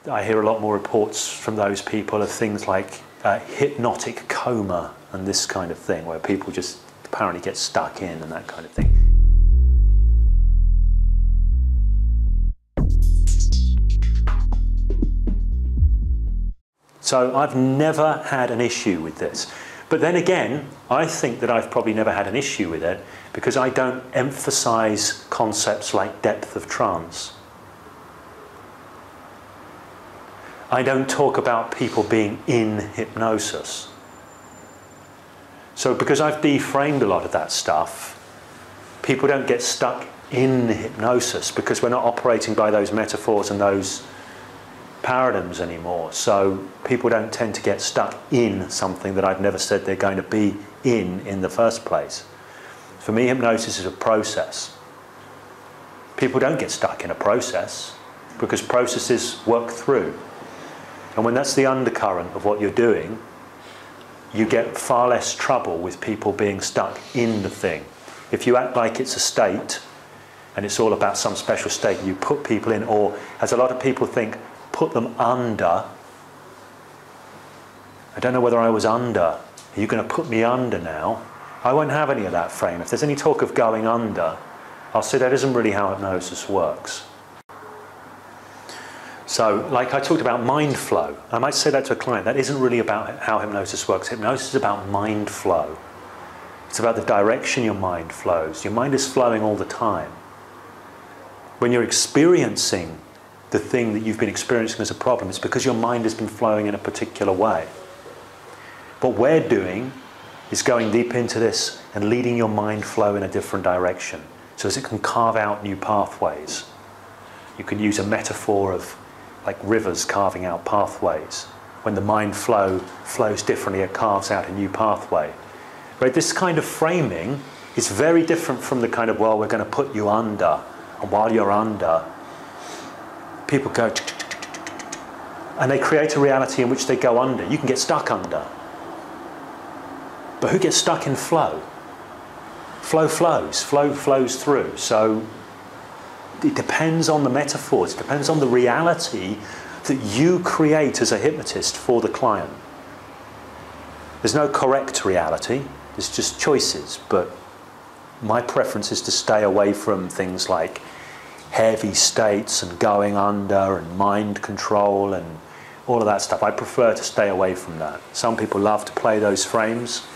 I hear a lot more reports from those people of things like hypnotic coma and this kind of thing, where people just apparently get stuck in and that kind of thing. So I've never had an issue with this. But then again, I think that I've probably never had an issue with it because I don't emphasize concepts like depth of trance. I don't talk about people being in hypnosis. So because I've deframed a lot of that stuff, people don't get stuck in hypnosis because we're not operating by those metaphors and those paradigms anymore. So people don't tend to get stuck in something that I've never said they're going to be in the first place. For me, hypnosis is a process. People don't get stuck in a process because processes work through. And when that's the undercurrent of what you're doing, you get far less trouble with people being stuck in the thing. If you act like it's a state and it's all about some special state, you put people in, or as a lot of people think, put them under. I don't know whether I was under. Are you going to put me under now? I won't have any of that frame. If there's any talk of going under, I'll say that isn't really how hypnosis works. So, like I talked about mind flow, I might say that to a client, that isn't really about how hypnosis works. Hypnosis is about mind flow. It's about the direction your mind flows. Your mind is flowing all the time. When you're experiencing the thing that you've been experiencing as a problem, it's because your mind has been flowing in a particular way. What we're doing is going deep into this and leading your mind flow in a different direction so as it can carve out new pathways. You can use a metaphor of like rivers carving out pathways. When the mind flows differently, it carves out a new pathway. Right? This kind of framing is very different from the kind of, well, we're going to put you under, and while you're under, people go and they create a reality in which they go under. You can get stuck under. But who gets stuck in flow? Flow flows. Flow flows through. So it depends on the metaphors. It depends on the reality that you create as a hypnotist for the client. There's no correct reality. There's just choices. But my preference is to stay away from things like heavy states and going under and mind control and all of that stuff. I prefer to stay away from that. Some people love to play those frames.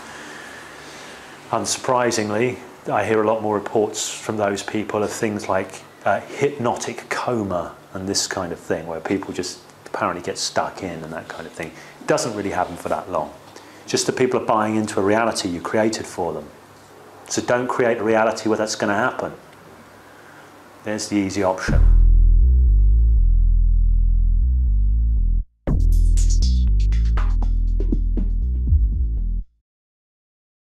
Unsurprisingly, I hear a lot more reports from those people of things like hypnotic coma and this kind of thing, where people just apparently get stuck in and that kind of thing. It doesn't really happen for that long. Just that people are buying into a reality you created for them. So don't create a reality where that's going to happen. There's the easy option.